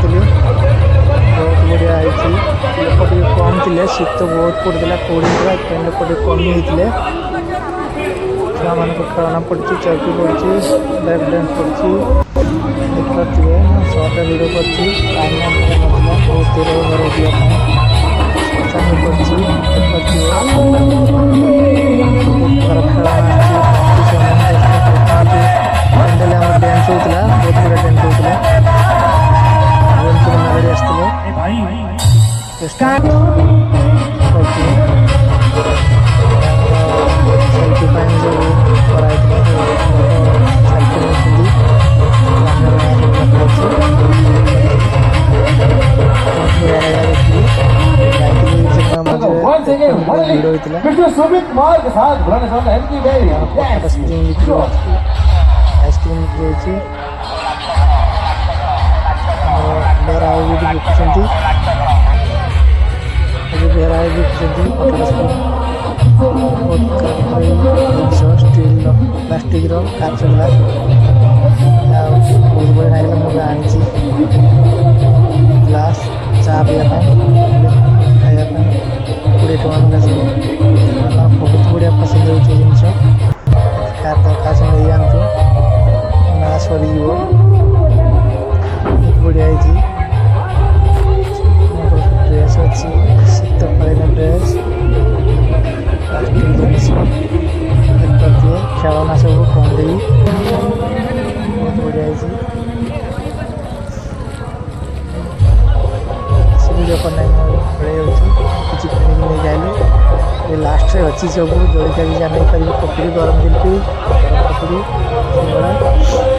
देखुली बहुत बढ़िया लोक टे कम थे शीत बहुत पड़ता कौड़ी लोक टे कमी होते छुआ मान खेलना पड़ी चौकी पड़ी ब्रेक डांस पड़ी देखिए शॉर्ट वीडियो करती बहुत दूर घर पड़ी डांस होता बहुत बड़ा डांस होता मेलोडी आसते सेल्फी सब कराई भिड़ होता आइसक्रीम बिक्री बेरा बिकुंट बेरा बिकुंट स्टील प्लास्टिक काच ग्लास बहुत बड़े नाइल मुझे आनी ग्लास चा पीवा खाया 20 टका बहुत बढ़िया पसंद हो जिन दरकार नहीं आंतु ना सरी बहुत बढ़िया ड्रेस अच्छी शीत कालीन ड्रेस प्लास्टिक जिनस देखिए खेलना सब कंडे बहुत बढ़िया वीडियो करना बड़े किसी किणी नहीं जाइली ये लास्ट रे अच्छी सब जलिका भी जान पारि पकड़ी गरम दिल गरम पकड़ी